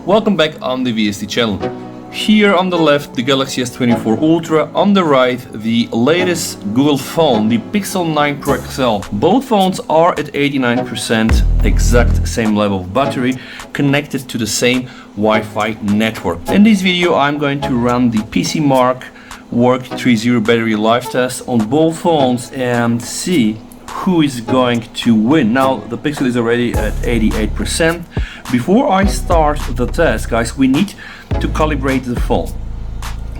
Welcome back on the VST channel. Here on the left, the Galaxy S24 Ultra, on the right, the latest Google phone, the Pixel 9 Pro XL. Both phones are at 89%, exact same level of battery, connected to the same Wi-Fi network. In this video, I'm going to run the PCMark Work 30 battery life test on both phones and see who is going to win. Now, the Pixel is already at 88%. Before I start the test, guys, we need to calibrate the phone.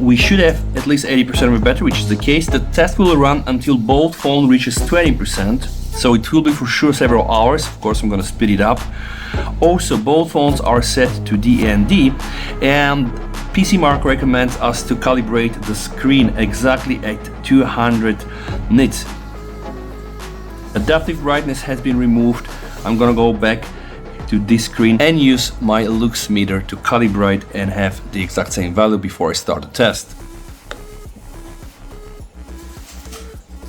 We should have at least 80% of the battery, which is the case. The test will run until both phone reaches 20%, so it will be for sure several hours. Of course, I'm going to speed it up. Also, both phones are set to DND, and PCMark recommends us to calibrate the screen exactly at 200 nits. Adaptive brightness has been removed. I'm gonna go back to this screen and use my lux meter to calibrate and have the exact same value before I start the test.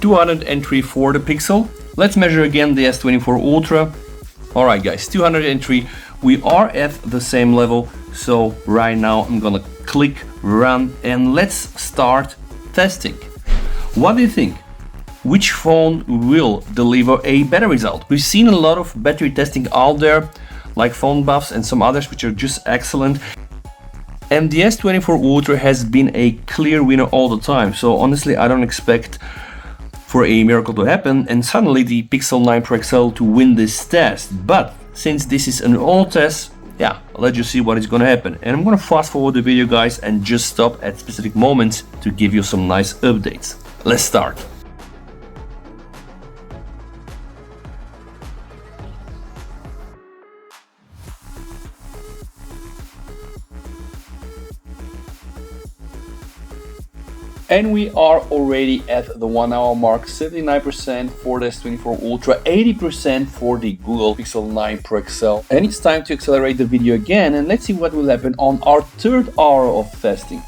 203 for the Pixel. Let's measure again the S24 Ultra. Alright guys, 203. We are at the same level. So right now I'm gonna click run and let's start testing. What do you think? Which phone will deliver a better result? We've seen a lot of battery testing out there, like Phone Buffs and some others which are just excellent. And the S24 Ultra has been a clear winner all the time. So honestly, I don't expect for a miracle to happen and suddenly the Pixel 9 Pro XL to win this test. But since this is an old test, yeah, let's just see what is gonna happen. And I'm gonna fast forward the video, guys, and just stop at specific moments to give you some nice updates. Let's start. And we are already at the 1 hour mark, 79% for the S24 Ultra, 80% for the Google Pixel 9 Pro XL. And it's time to accelerate the video again and let's see what will happen on our third hour of testing.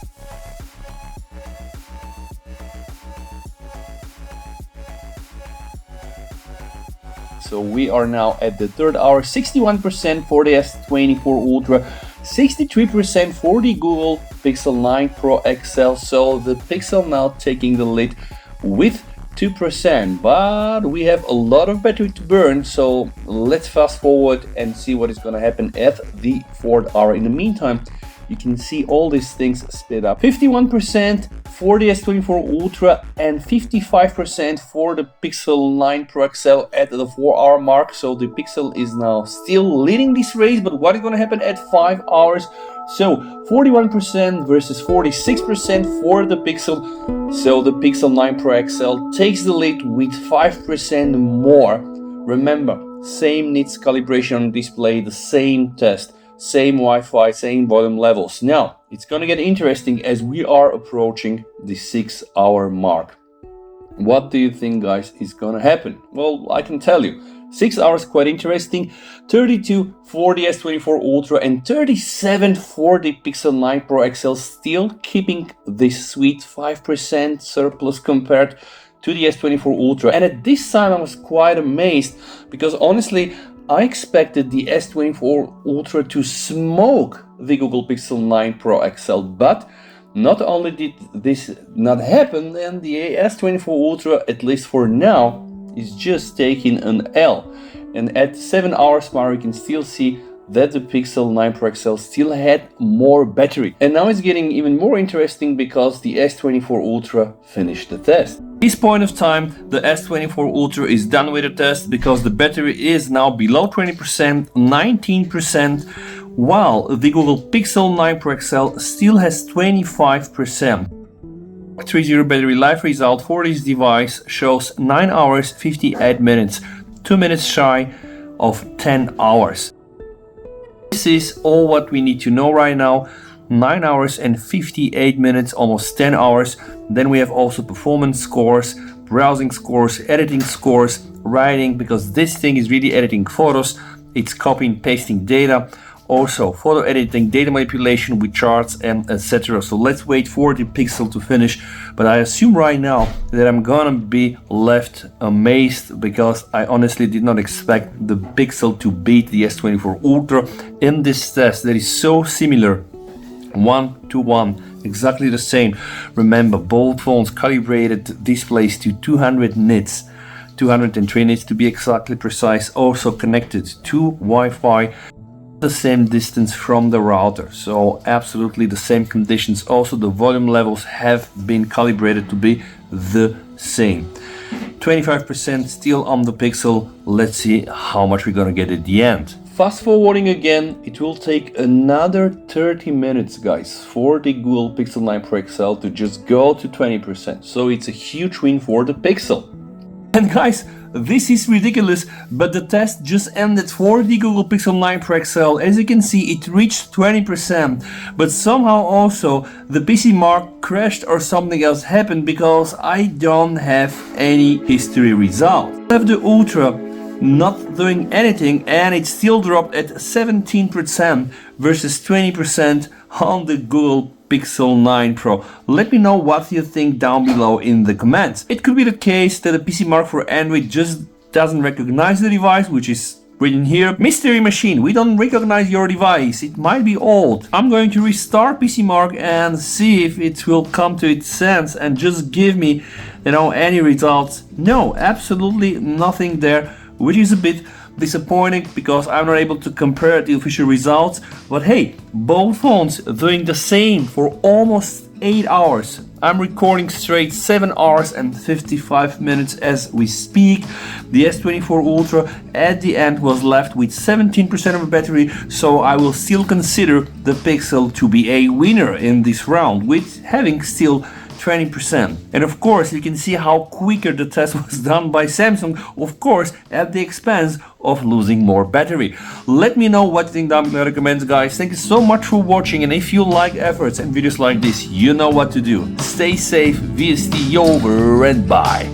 So we are now at the third hour, 61% for the S24 Ultra, 63% for the Google Pixel 9 Pro XL. So the Pixel now taking the lead with 2%, but we have a lot of battery to burn. So let's fast forward and see what is going to happen at the fourth hour. In the meantime, you can see all these things split up. 51% for the S24 Ultra and 55% for the Pixel 9 Pro XL at the 4 hour mark. So the Pixel is now still leading this race, but what is going to happen at 5 hours? So 41% versus 46% for the Pixel. So the Pixel 9 Pro XL takes the lead with 5% more. Remember, same nits calibration on display, the same test, same Wi-Fi, same volume levels. Now, it's gonna get interesting as we are approaching the 6 hour mark. What do you think, guys, is gonna happen? Well, I can tell you, 6 hours quite interesting. 32 for the S24 Ultra and 37 for the Pixel 9 Pro XL, still keeping this sweet 5% surplus compared to the S24 Ultra. And at this time I was quite amazed because honestly, I expected the S24 Ultra to smoke the Google Pixel 9 Pro XL, but not only did this not happen, and the S24 Ultra, at least for now, is just taking an L. And at 7 hours mark, you can still see that the Pixel 9 Pro XL still had more battery. And now it's getting even more interesting because the S24 Ultra finished the test. At this point of time, the S24 Ultra is done with the test because the battery is now below 20%, 19%, while the Google Pixel 9 Pro XL still has 25%. 30 battery life result for this device shows 9 hours 58 minutes, 2 minutes shy of 10 hours. This is all what we need to know right now. 9 hours and 58 minutes, almost 10 hours. Then we have also performance scores, browsing scores, editing scores, writing, because this thing is really editing photos. It's copying, pasting data. Also photo editing, data manipulation with charts and etc. So let's wait for the Pixel to finish, but I assume right now that I'm gonna be left amazed, because I honestly did not expect the Pixel to beat the S24 Ultra in this test that is so similar, 1-to-1, exactly the same. Remember, both phones calibrated displays to 200 nits, 203 nits to be exactly precise, also connected to Wi-Fi, the same distance from the router, so absolutely the same conditions. Also the volume levels have been calibrated to be the same. 25% still on the Pixel. Let's see how much we're gonna get at the end. Fast forwarding again, it will take another 30 minutes, guys, for the Google Pixel 9 Pro XL to just go to 20%. So it's a huge win for the Pixel. And guys, this is ridiculous, but the test just ended for the Google Pixel 9 Pro XL. As you can see, it reached 20%, but somehow also the PC mark crashed or something else happened, because I don't have any history result. I have the Ultra not doing anything, and it still dropped at 17% versus 20% on the Google Pixel 9 Pro. Let me know what you think down below in the comments. It could be the case that the PC mark for Android just doesn't recognize the device, which is written here. Mystery machine, we don't recognize your device. It might be old. I'm going to restart PC mark and see if it will come to its sense and just give me, any results. No, absolutely nothing there, which is a bit disappointing, because I'm not able to compare the official results. But hey, both phones doing the same for almost 8 hours. I'm recording straight 7 hours and 55 minutes as we speak. The S24 Ultra at the end was left with 17% of the battery, so I will still consider the Pixel to be a winner in this round, with having still 20%. And of course, you can see how quicker the test was done by Samsung, of course, at the expense of losing more battery. Let me know what you think down below in the comments, guys. Thank you so much for watching, and if you like efforts and videos like this, you know what to do. Stay safe, VST over and bye.